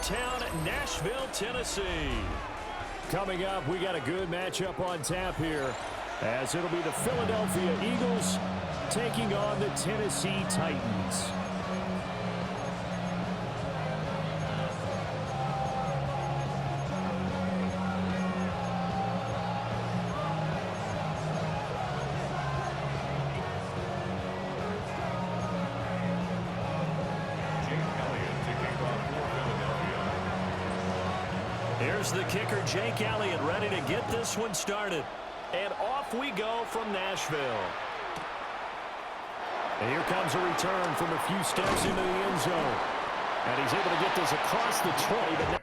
town, Nashville, Tennessee. Coming up, we got a good matchup on tap here, as it'll be the Philadelphia Eagles taking on the Tennessee Titans. Here's the kicker, Jake Elliott, ready to get this one started. And off we go from Nashville. And here comes a return from a few steps into the end zone. And he's able to get this across the 20. But now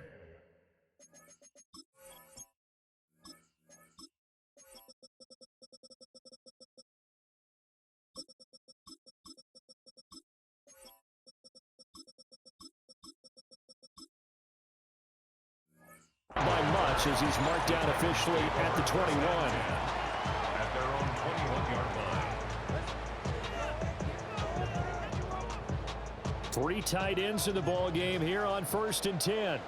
by much as he's marked down officially at the 21. At their own 21-yard line. 3 tight ends in the ball game here on 1st and 10.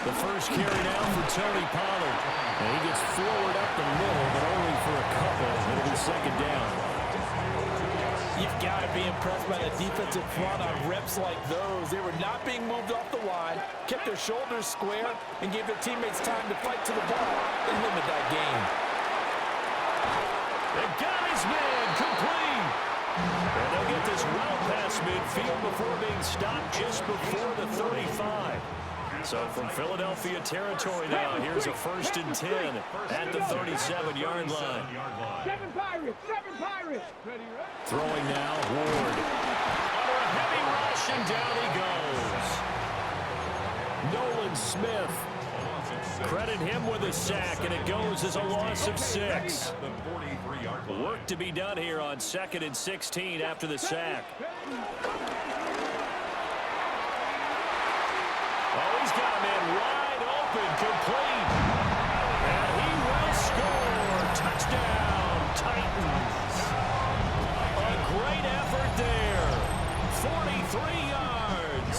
The first carry now for Tony Pollard. And he gets forward up the middle, but only for a couple. It'll be 2nd down. You've got to be impressed by the defensive front on reps like those. They were not being moved off the line, kept their shoulders square, and gave their teammates time to fight to the ball and limit that gain. They got his man complete. And they'll get this well past midfield before being stopped just before the 35. So from Philadelphia territory now, here's a 1st and 10 at the 37-yard line. 7 Pirates, 7 Pirates. Throwing now, Ward. Under a heavy rush, and down he goes. Nolan Smith. Credit him with a sack, and it goes as a loss of 6. Work to be done here on 2nd and 16 after the sack. Oh, he's got a man wide open, complete. And he will score. Touchdown, Titans. A great effort there. 43 yards.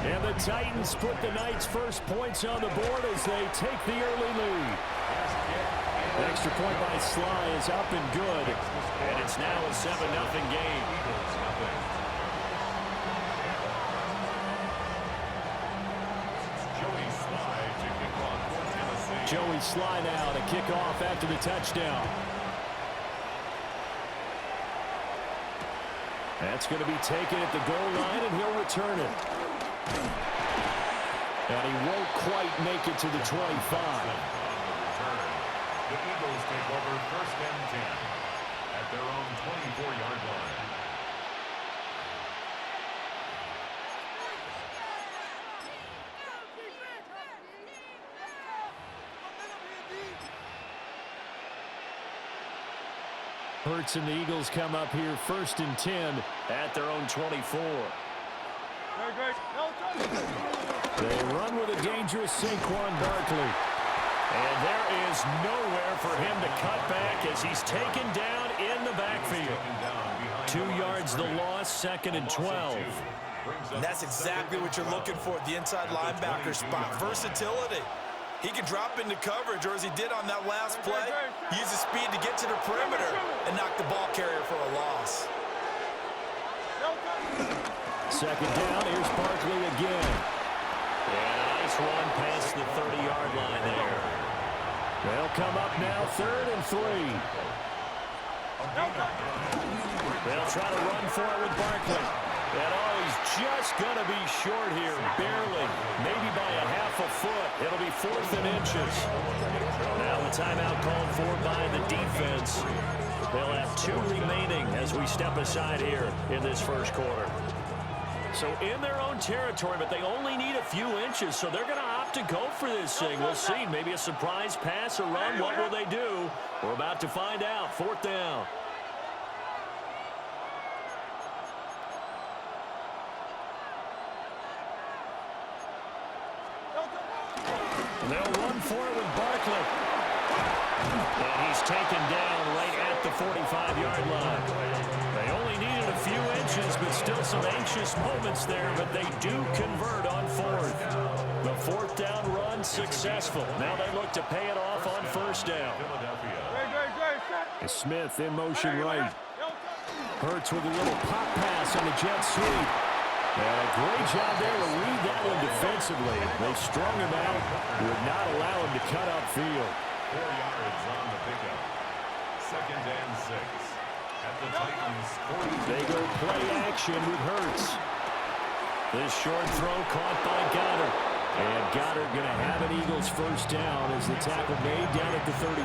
And the Titans put the Knights' first points on the board as they take the early lead. The extra point by Sly is up and good. And it's now a 7-0 game. Joey Sly now to kick off after the touchdown. That's going to be taken at the goal line, and he'll return it. And he won't quite make it to the 25. The Eagles take over 1st and 10 at their own 24-yard line. Hurts and the Eagles come up here 1st and 10 at their own 24. They run with a dangerous Saquon Barkley. And there is nowhere for him to cut back as he's taken down in the backfield. 2 yards the loss, 2nd and 12. And that's exactly what you're looking for at the inside linebacker spot. Versatility. He can drop into coverage, or as he did on that last play, use his speed to get to the perimeter and knock the ball carrier for a loss. 2nd down, here's Barkley again. And a nice run past the 30-yard line there. They'll come up now 3rd and 3. They'll try to run for it with Barkley. And oh, he's just going to be short here, barely, maybe by a half a foot. It'll be 4th and inches. Now the timeout called for by the defense. They'll have 2 remaining as we step aside here in this 1st quarter. So in their own territory, but they only need a few inches, so they're going to opt to go for this thing. We'll see. Maybe a surprise pass or run. What will they do? We're about to find out. 4th down. They'll run for it with Barkley. And he's taken down right at the 45-yard line. They only needed a few inches. inches, but still some anxious moments there, but they do convert on fourth. The fourth down run successful. Now they look to pay it off on first down. Smith in motion right. Hurts with a little pop pass on the jet sweep. And a great job there to read that one defensively. They strung him out, would not allow him to cut upfield. 4 yards on the pickup. 2nd and 6. At the Titans, 42. They go play action with Hurts. This short throw caught by Goddard. And Goddard going to have an Eagles first down as the tackle made down at the 33.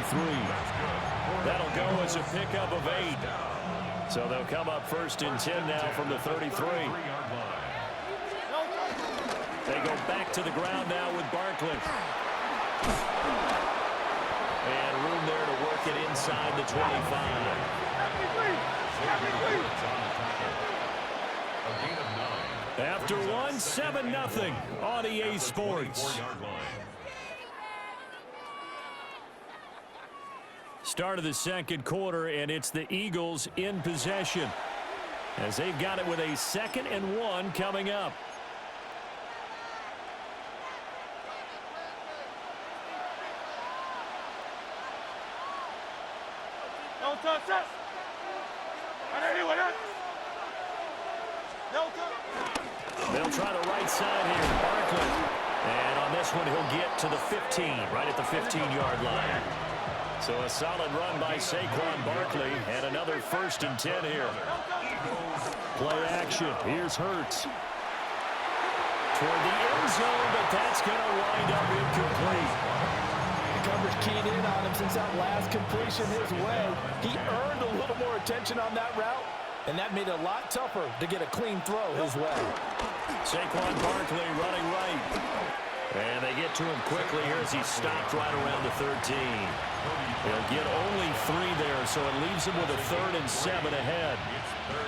That'll go as a pickup of 8. So they'll come up 1st and 10 now from the 33. They go back to the ground now with Barkley. And room there to work it inside the 25. After one, 7-0 on EA Sports. Start of the second quarter, and it's the Eagles in possession as they've got it with a 2nd and 1 coming up. They'll try the right side here. Barkley. And on this one, he'll get to the 15, right at the 15-yard line. So a solid run by Saquon Barkley, and another 1st and 10 here. Play action. Here's Hurts. Toward the end zone, but that's going to wind up incomplete. The coverage keyed in on him since that last completion his way. He earned a little more attention on that route, and that made it a lot tougher to get a clean throw his way. Saquon Barkley running right. And they get to him quickly here as he's stopped right around the 13. They'll get only 3 there, so it leaves him with a 3rd and 7 ahead.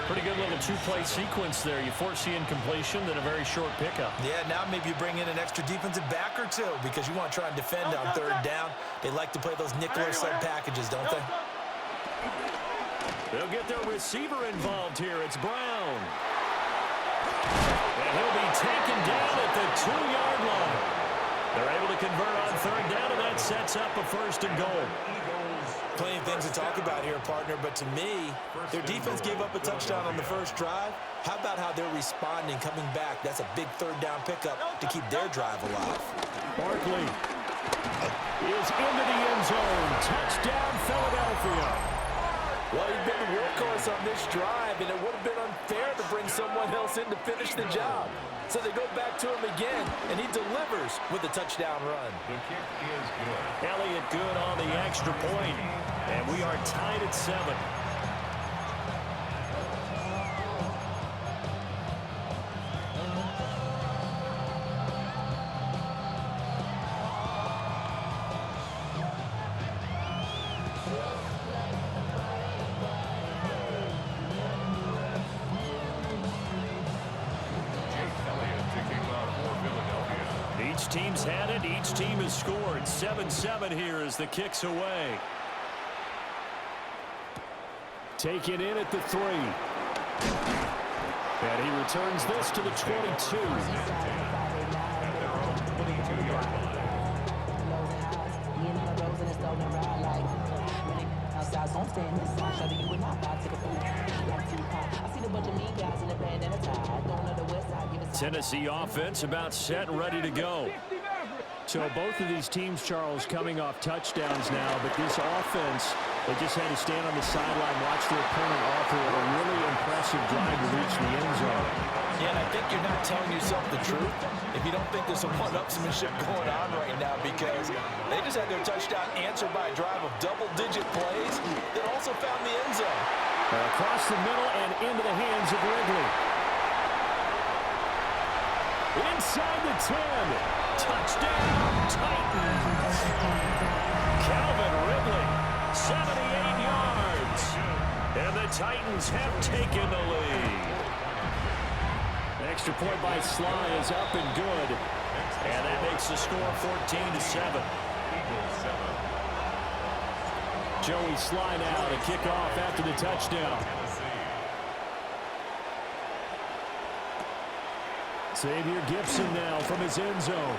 Pretty good little 2-play sequence there. You force the incompletion, then a very short pickup. Yeah, now maybe you bring in an extra defensive back or 2 because you want to try and defend on 3rd down. They like to play those nickel or sub packages, don't they? They'll get their receiver involved here. It's Brown. And he'll be taken down at the 2-yard line. They're able to convert on 3rd down, and that sets up a 1st and goal. Plenty of things to talk about here, partner, but to me, their defense gave up a touchdown on the first drive. How about how they're responding, coming back? That's a big 3rd down pickup to keep their drive alive. Barkley is into the end zone. Touchdown, Philadelphia. Well, he's been the workhorse on this drive, and it would have been unfair to bring someone else in to finish the job. So they go back to him again, and he delivers with a touchdown run. The kick is good. Elliott good on the extra point, and we are tied at 7. Each team's had it. Each team has scored. 7-7 here as the kick's away. Taken in at the 3. And he returns this to the 22. At their own 22-yard line. Tennessee offense about set and ready to go. So both of these teams, Charles, coming off touchdowns now, but this offense, they just had to stand on the sideline, watch their opponent offer a really impressive drive to reach the end zone. Yeah, and I think you're not telling yourself the truth if you don't think there's some one-upsmanship going on right now, because they just had their touchdown answered by a drive of double-digit plays that also found the end zone. Across the middle and into the hands of Ridley. Inside the 10. Touchdown, Titans. Calvin Ridley, 78 yards. And the Titans have taken the lead. Extra point by Sly is up and good. And that makes the score 14-7. Joey Sly now to kick off after the touchdown. Xavier Gibson now from his end zone.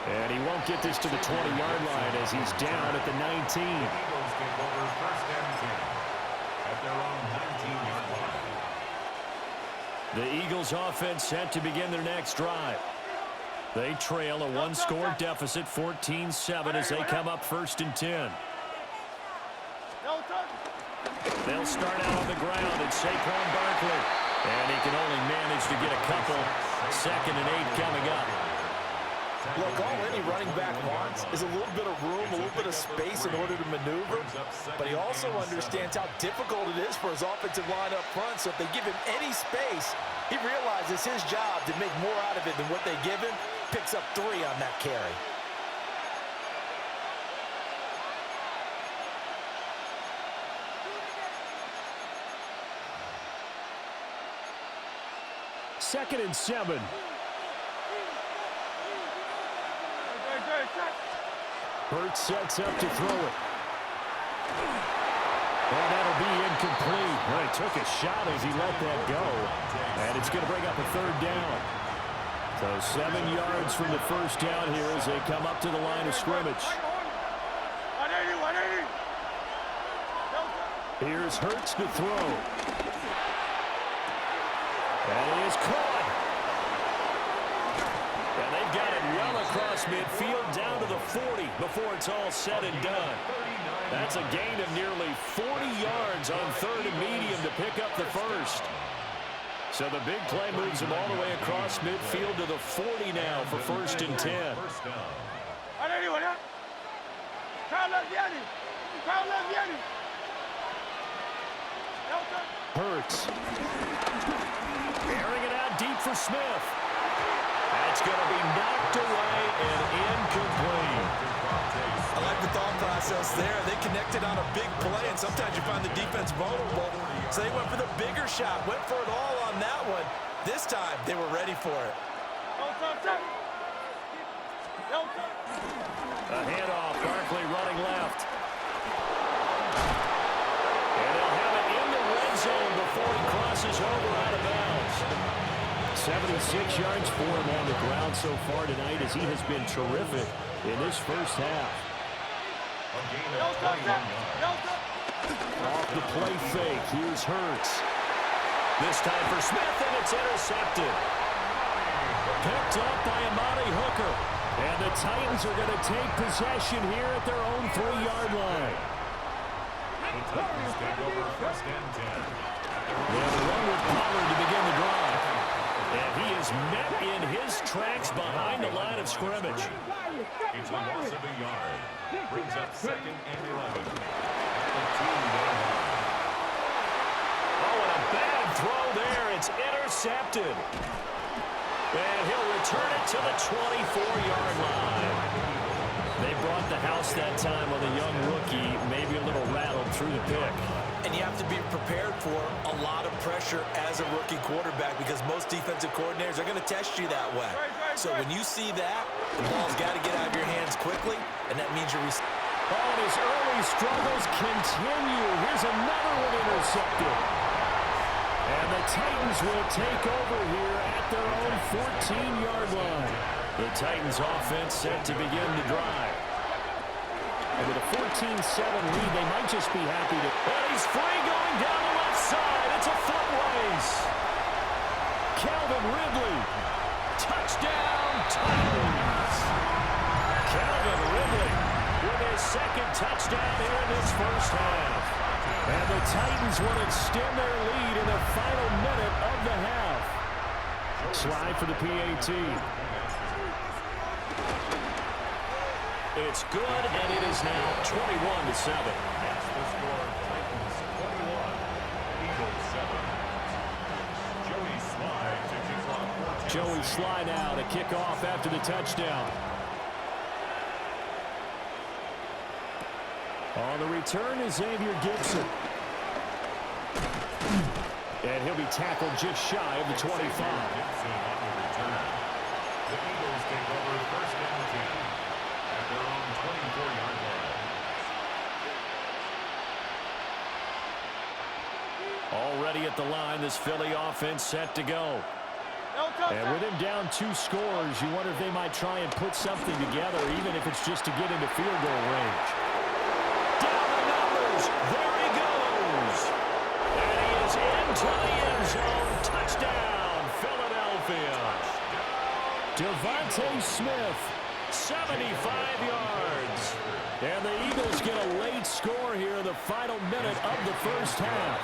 And he won't get this to the 20-yard line as he's down at the 19. The Eagles take over first and 10 at their own 19-yard line. The Eagles offense set to begin their next drive. They trail a one-score deficit, 14-7, as they come up first and 10. They'll start out on the ground at Saquon Barkley. And he can only manage to get a couple. 2nd and 8 coming up. Look, all any running back wants is a little bit of room, a little bit of space in order to maneuver. But he also understands how difficult it is for his offensive line up front. So if they give him any space, he realizes his job to make more out of it than what they give him. Picks up 3 on that carry. Second and 7. Hurts sets up to throw it. And that'll be incomplete. Well, he took a shot as he let that go. And it's going to bring up a 3rd down. So 7 yards from the first down here as they come up to the line of scrimmage. Here's Hurts to throw. And he is caught. And they've got it well across midfield down to the 40 before it's all said and done. That's a gain of nearly 40 yards on 3rd and medium to pick up the first. So the big play moves him all the way across midfield to the 40 now for 1st and 10. Hurts. Airing it out deep for Smith. That's going to be knocked away and incomplete. I like the thought process there. They connected on a big play, and sometimes you find the defense vulnerable. So they went for the bigger shot, went for it all on that one. This time, they were ready for it. A handoff, Barkley running left. And they'll have it in the red zone before he crosses over out of bounds. 76 yards for him on the ground so far tonight as he has been terrific in this first half. Off the play fake, here's Hurts. This time for Smith, and it's intercepted. Picked up by Amani Hooker. And the Titans are going to take possession here at their own 3-yard line. The Titans take over first and 10. They'll run with Pollard to begin the drive. And he is met in his tracks behind the line of scrimmage. It's a loss of a yard. Brings up 2nd and 11. At the 2-yard line. Oh, and a bad throw there. It's intercepted. And he'll return it to the 24-yard line. They brought the house that time on the young rookie, maybe a little rattled through the pick. And you have to be prepared for a lot of pressure as a rookie quarterback because most defensive coordinators are going to test you that way. So when you see that, the ball's got to get out of your hands quickly, and that means you're... Oh, his early struggles continue. Here's another one intercepted. And the Titans will take over here at their own 14-yard line. The Titans offense set to begin the drive. And with a 14-7 lead, they might just be happy to... And he's free going down the left side. It's a foot race. Calvin Ridley. Touchdown, Titans. Calvin Ridley with his 2nd touchdown here in this first half. And the Titans will extend their lead in the final minute of the half. Slide for the PAT. It's good, and it is now 21-7. That's the score. Titans 21, Eagles 7. Joey Slye to kick off. Joey Slye now to kick off after the touchdown. On the return is Xavier Gibson. And he'll be tackled just shy of the 25. Gibson on the return. The Eagles take over first and 10 at their own 24-yard line. Already at the line, this Philly offense set to go. And with him down 2 scores, you wonder if they might try and put something together, even if it's just to get into field goal range. Down the numbers. There he goes. And he is into the end zone. Touchdown, Philadelphia. Devontae Smith, 75 yards. And the Eagles get a late score here in the final minute of the first half.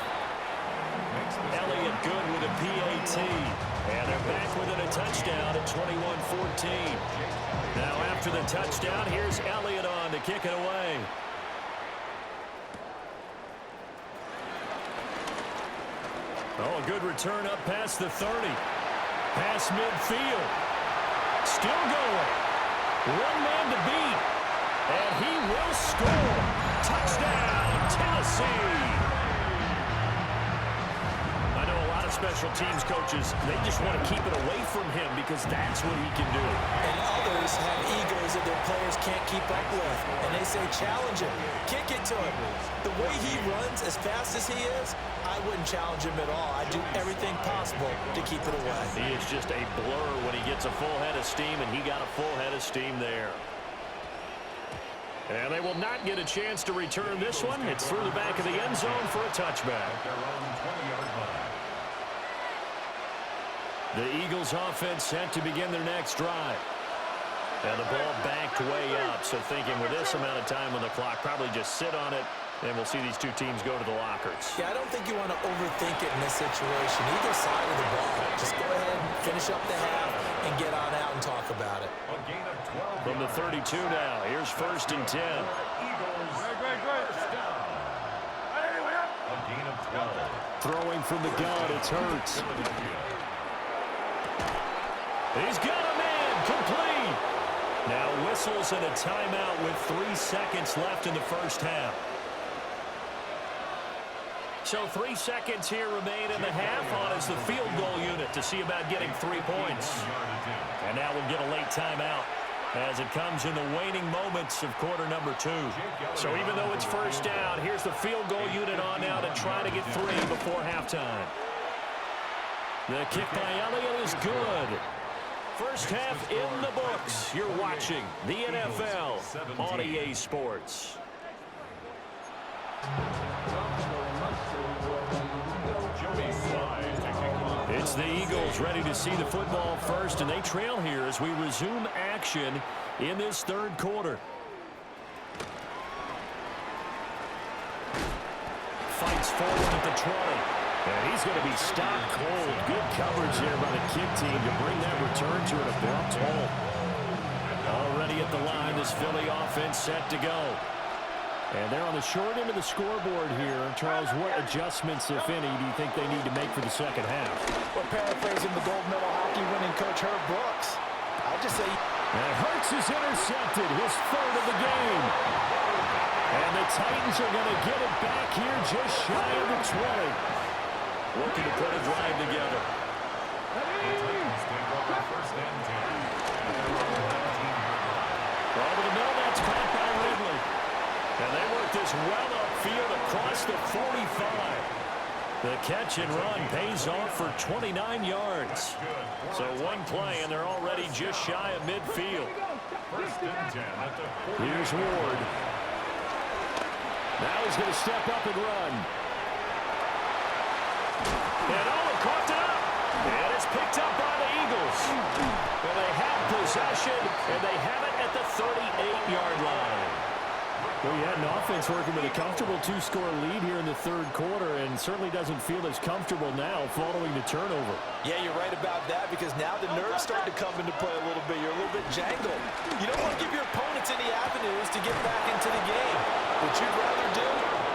Elliott good with a PAT. And they're back within a touchdown at 21-14. Now after the touchdown, here's Elliott on to kick it away. Oh, a good return up past the 30. Past midfield. Still going. One man to beat. And he will score. Touchdown, Tennessee. I know a lot of special teams coaches, they just want to keep it away from him because that's what he can do. And others have egos that their players can't keep up with. And they say, challenge him. Kick it to him. The way he runs, as fast as he is, I wouldn't challenge him at all. I'd do everything possible to keep it away. He is just a blur when he gets a full head of steam, and he got a full head of steam there. And they will not get a chance to return this one. It's through the back of the end zone for a touchback. The Eagles offense set to begin their next drive. And the ball backed way up, so thinking with this amount of time on the clock, probably just sit on it, and we'll see these two teams go to the lockers. Yeah, I don't think you want to overthink it in this situation. Either side of the ball. Just go ahead, finish up the half, and get on out and talk about it. From the 32 now, here's 1st and 10. Throwing from the gun, it's Hurts. He's got a man, complete. Now whistles and a timeout with 3 seconds left in the first half. So 3 seconds here remain in the half on as the field goal unit to see about getting 3 points. And now we'll get a late timeout as it comes in the waning moments of quarter number 2. So even though it's first down, here's the field goal unit on now to try to get 3 before halftime. The kick by Elliott is good. First half in the books. You're watching the NFL on EA Sports. It's the Eagles ready to see the football first, and they trail here as we resume action in this third quarter. Fights forward at the 20. And he's going to be stopped cold. Good coverage there by the kick team to bring that return to an abrupt halt. Already at the line, this Philly offense set to go. And they're on the short end of the scoreboard here. Charles, what adjustments, if any, do you think they need to make for the second half? Well, paraphrasing the gold medal hockey winning coach Herb Brooks, I'd just say... And Hurts is intercepted, his 3rd of the game. And the Titans are going to get it back here just shy of the 20. Looking to put a drive together. Over the middle, that's caught by Ridley. And they work this well upfield across the 45. The catch and run pays off for 29 yards. So one play, and they're already just shy of midfield. Here's Ward. Now he's going to step up and run. And caught it up. And it's picked up by the Eagles. Well, they have possession, and they have it at the 38-yard line. Well, you had an offense working with a comfortable 2-score lead here in the third quarter, and certainly doesn't feel as comfortable now following the turnover. Yeah, you're right about that, because now the nerves start to come into play a little bit. You're a little bit jangled. You don't want to give your opponents any avenues to get back into the game. What you'd rather do,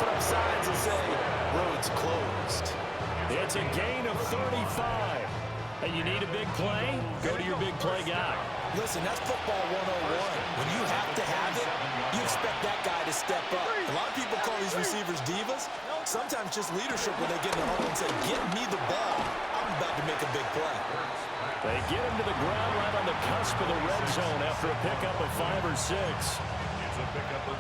put up signs and say, road's closed. It's a gain of 35. And you need a big play? Go to your big play guy. Listen, that's football 101. When you have to have it, you expect that guy to step up. A lot of people call these receivers divas. Sometimes just leadership when they get in the huddle and say, get me the ball. I'm about to make a big play. They get him to the ground right on the cusp of the red zone after a pickup of 5 or 6.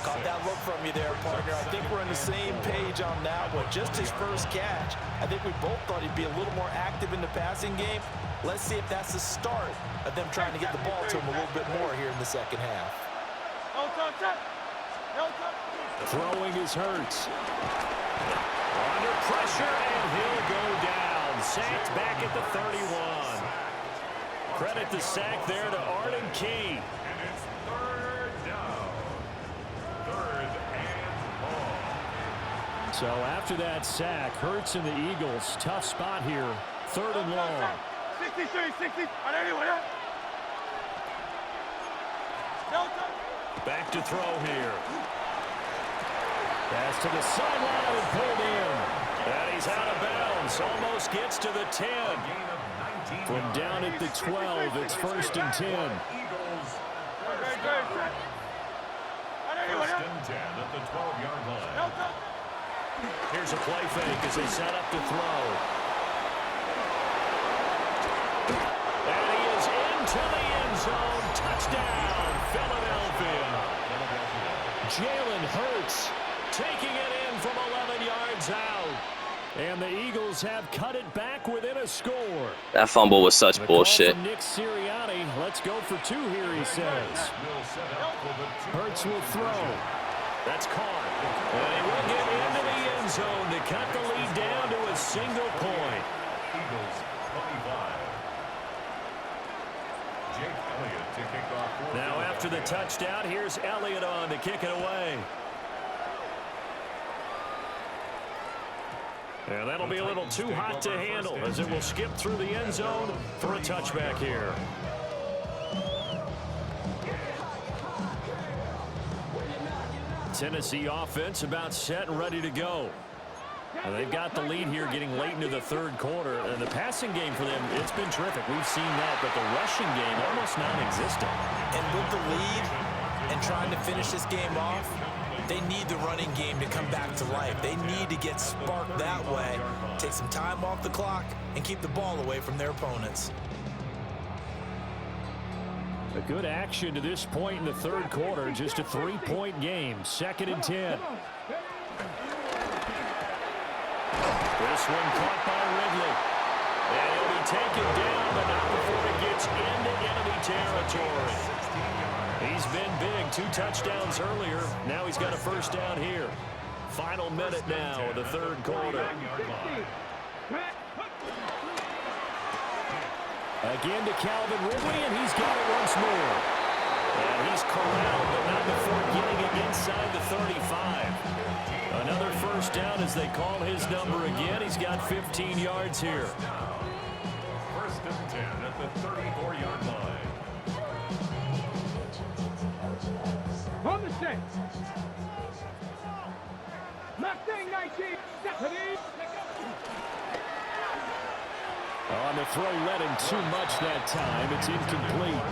Caught that look from you there, partner. I think we're on the same page on that one. Just his first catch. I think we both thought he'd be a little more active in the passing game. Let's see if that's the start of them trying to get the ball to him a little bit more here in the second half. Throwing is Hurts. Under pressure, and he'll go down. Sacked back at the 31. Credit the sack there to Arden Key. And it's third down. Third and long. So after that sack, Hurts and the Eagles, tough spot here. Third and long. 63, 60. Back to throw here. Pass to the sideline and pulled in. And he's out of bounds. Almost gets to the 10. From down at the 12, it's first and 10. Eagles. First and 10 at the 12-yard line. Here's a play fake as they set up to throw. And he is into the end zone. Touchdown, Philadelphia. Jalen Hurts taking it in from 11 yards out. And the Eagles have cut it back within a score. That fumble was such bullshit. Nick Sirianni, let's go for two here, he says. Hurts will throw. That's caught. And he will get into the end zone to cut the lead down to a single point. Eagles 25. Jake Elliott to kick off. Now after the touchdown, here's Elliott on to kick it away. And that'll be a little too hot to handle as it will skip through the end zone for a touchback here. Tennessee offense about set and ready to go. And they've got the lead here getting late into the third quarter. And the passing game for them, it's been terrific. We've seen that, but the rushing game almost non-existent. And with the lead and trying to finish this game off, they need the running game to come back to life. They need to get sparked that way, take some time off the clock, and keep the ball away from their opponents. A good action to this point in the third quarter. Just a 3-point game. Second and 10. This one caught by Ridley. And he'll be taken down, but not before it gets into enemy territory. He's been big. 2 touchdowns earlier. Now he's got a first down here. Final minute now of the third quarter. Again to Calvin Ridley, and he's got it once more. And he's corralled, but not before getting it inside the 35. Another first down as they call his number again. He's got 15 yards here. First and 10 at the 34-yard line. On the set. Mustang 19. Stephanie. On the throw, led him too much that time. It's incomplete.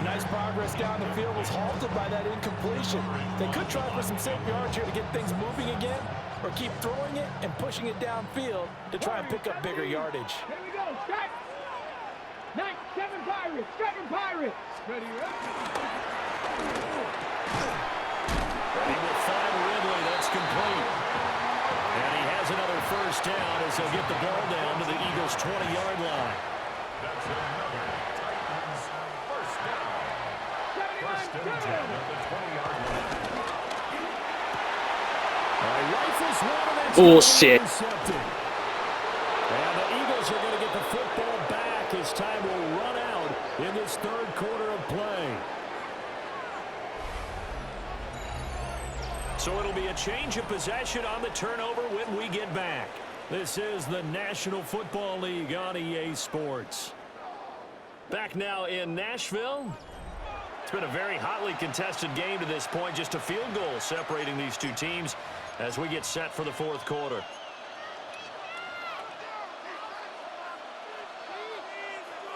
Nice progress down the field was halted by that incompletion. They could try for some safe yards here to get things moving again, or keep throwing it and pushing it downfield to try and pick up bigger yardage. Here we go. Strike. 7 Pirates. 7 Pirates. Ready, He will find Ridley. That's complete. And he has another first down as he'll get the ball down to the Eagles' 20-yard line. That's another Titans first down. First and 10 at the 20-yard line. Rifles one, and that's Bullshit. intercepted. And the Eagles are going to get the football back as time will run out in this third quarter of play. So it'll be a change of possession on the turnover when we get back. This is the National Football League on EA Sports. Back now in Nashville. It's been a very hotly contested game to this point. Just a field goal separating these two teams as we get set for the fourth quarter.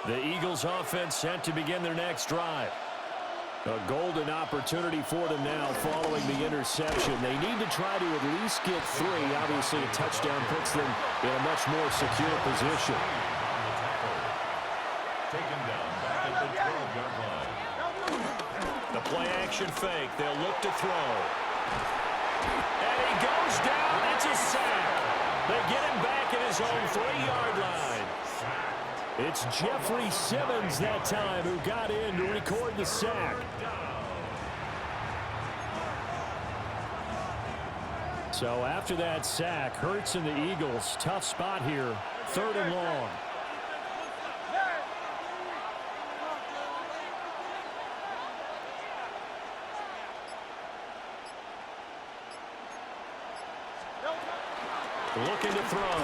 The Eagles offense set to begin their next drive. A golden opportunity for them now following the interception. They need to try to at least get 3. Obviously, a touchdown puts them in a much more secure position. Taken down back at the 12-yard line. The play-action fake. They'll look to throw. And he goes down. It's a sack. They get him back at his own 3-yard line. It's Jeffrey Simmons that time who got in to record the sack. So after that sack, Hurts and the Eagles, tough spot here, 3rd and long. Looking to throw.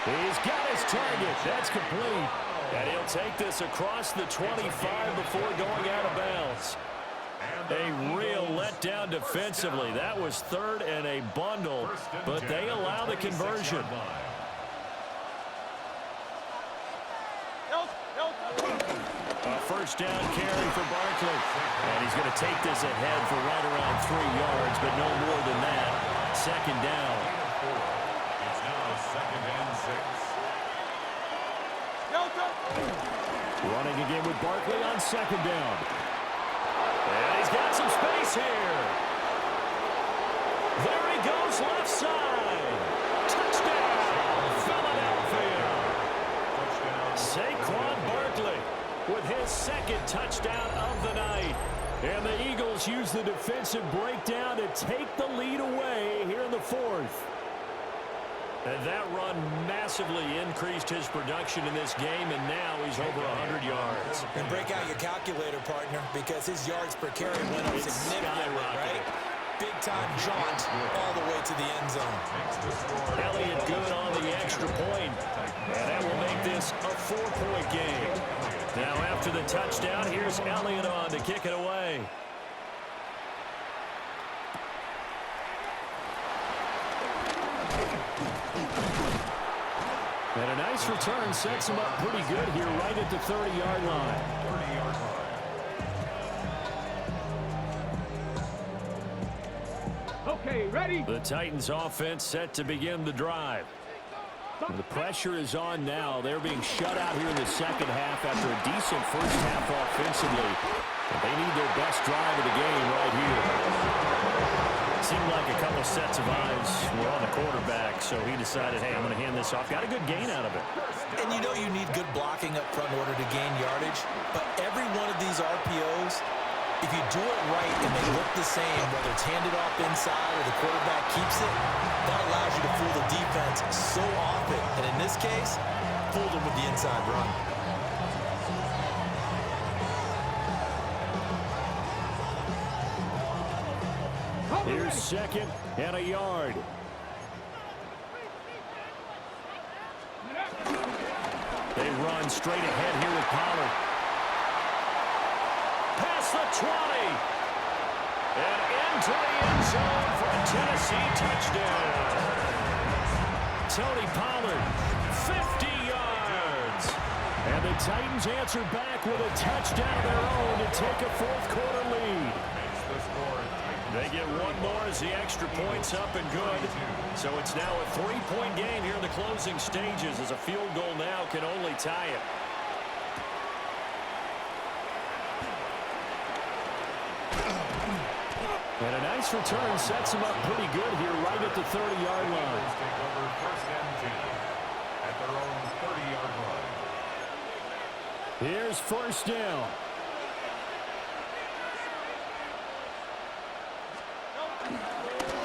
He's got his target. That's complete. And he'll take this across the 25 before going out of bounds. A real letdown defensively. That was 3rd and a bundle, but they allow the conversion. A first down carry for Barkley. And he's going to take this ahead for right around 3 yards, but no more than that. 2nd down. It's now 2nd and 6. Running again with Barkley on 2nd down. And he's got some space here. There he goes, left side. Touchdown, Philadelphia. Saquon Barkley with his 2nd touchdown of the night. And the Eagles use the defensive breakdown to take the lead away here in the 4th. And that run massively increased his production in this game, and now he's over 100 yards. And break out your calculator, partner, because his yards per carry went up significantly, right? Big-time jaunt all the way to the end zone. Elliott good on the extra point, and that will make this a 4-point game. Now after the touchdown, here's Elliott on to kick it away. And a nice return sets him up pretty good here right at the 30-yard line. 30-yard line. Okay, ready? The Titans offense set to begin the drive. The pressure is on now. They're being shut out here in the 2nd half after a decent first half offensively. But they need their best drive of the game right here. It seemed like a couple sets of eyes were on the quarterback, so he decided, hey, I'm going to hand this off. Got a good gain out of it. And you know you need good blocking up front in order to gain yardage, but every one of these RPOs, if you do it right and they look the same, whether it's handed off inside or the quarterback keeps it, that allows you to fool the defense so often. And in this case, fooled him with the inside run. Here's 2nd and a yard. They run straight ahead here with Pollard. Past the 20. And into the end zone for a Tennessee touchdown. Tony Pollard, 50 yards. And the Titans answer back with a touchdown of their own to take a 4th-quarter lead. They get one more as the extra point's up and good. So it's now a 3-point game here in the closing stages as a field goal now can only tie it. And a nice return sets him up pretty good here right at the 30-yard line. Take over 1st and 10 at their own 30-yard line. Here's 1st down.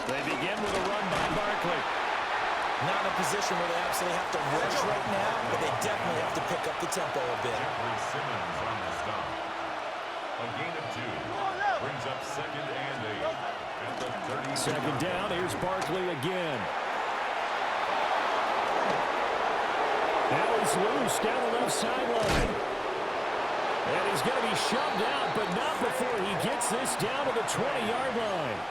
They begin with a run by Barkley. Not in a position where they absolutely have to rush right now, but they definitely have to pick up the tempo a bit. Jeffrey Simmons on the stop. A gain of 2 brings up 2nd and 8 at the 30. 2nd down, here's Barkley again. Now he's loose down the left sideline. And he's going to be shoved out, but not before he gets this down to the 20-yard line.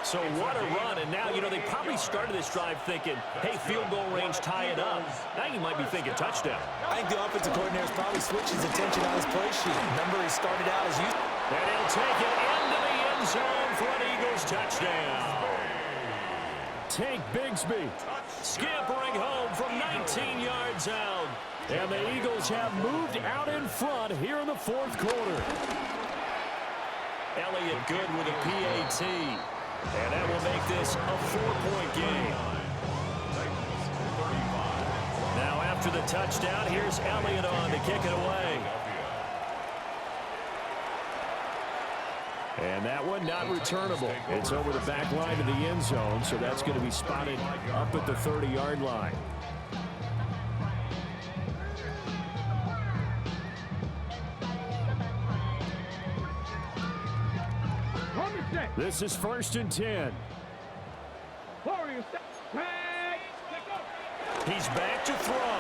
So what a run, and now, you know, they probably started this drive thinking, hey, field goal range, tie it up. Now you might be thinking touchdown. I think the offensive coordinator is probably switching his attention on his play sheet. Remember, he started out as usual. And he'll take it into the end zone for an Eagles touchdown. Tank Bigsby scampering home from 19 yards out. And the Eagles have moved out in front here in the 4th quarter. Elliott good with a PAT. And that will make this a 4-point game. Now After the touchdown, here's Elliott on to kick it away. And that one not returnable. It's over the back line of the end zone, so that's going to be spotted up at the 30-yard line. This is 1st and 10. He's back to throw.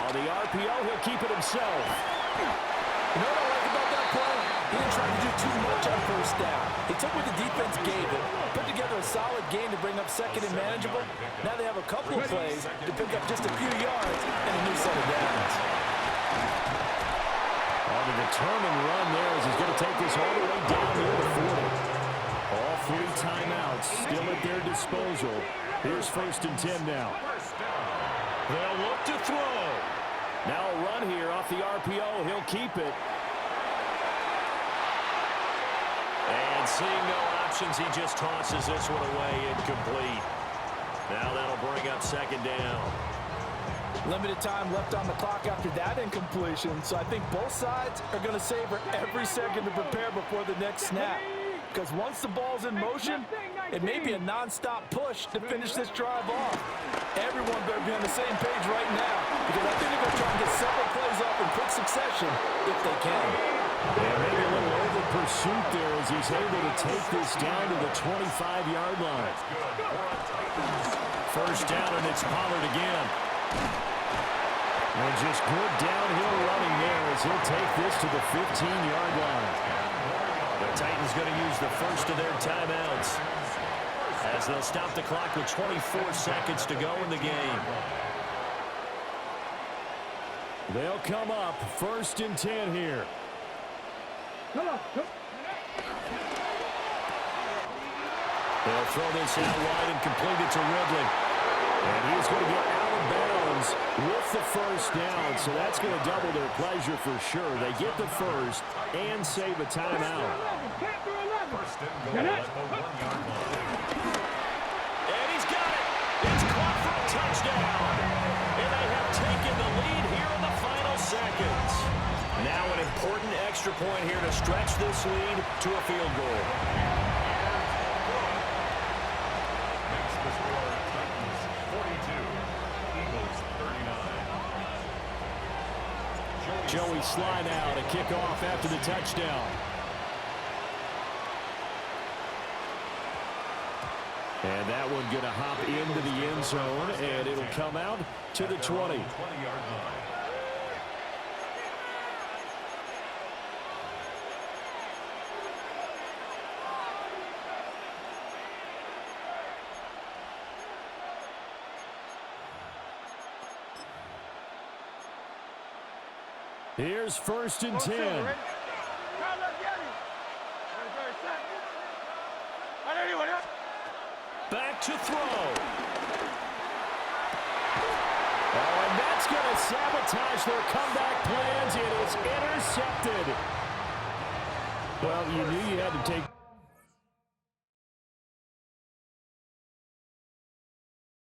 On the RPO, he'll keep it himself. You know what I like about that play? He didn't try to do too much on 1st down. He took what the defense gave him, put together a solid game to bring up 2nd and manageable. Now they have a couple of plays to pick up just a few yards and a new set of downs. On the determined run there as he's going to take this all the way down near the 40. All 3 timeouts still at their disposal. Here's 1st and 10 now. They'll look to throw. Now a run here off the RPO. He'll keep it. And seeing no options, he just tosses this one away, incomplete. Now that'll bring up 2nd down. Limited time left on the clock after that incompletion, so I think both sides are going to savor every second to prepare before the next snap. Because once the ball's in motion, it may be a non-stop push to finish this drive off. Everyone better be on the same page right now, because I think they're going to try and get several plays off in quick succession if they can. Yeah, maybe a little over pursuit there as he's able to take this down to the 25-yard line. 1st down, and it's Pollard again. And just good downhill running there as he'll take this to the 15-yard line. The Titans going to use the first of their timeouts as they'll stop the clock with 24 seconds to go in the game. They'll come up 1st and 10 here. They'll throw this out wide and complete it to Ridley. And he's going to get out of bounds with the 1st down, so that's going to double their pleasure for sure. They get the 1st and save a timeout. And he's got it. It's caught for a touchdown. And they have taken the lead here in the final seconds. Now an important extra point here to stretch this lead to a field goal. Joey Sly now to kick off after the touchdown. And that one going to hop into the end zone, and it'll come out to the 20. Here's 1st and 10. Back to throw. Oh, and that's going to sabotage their comeback plans. It is intercepted. Well, you knew you had to take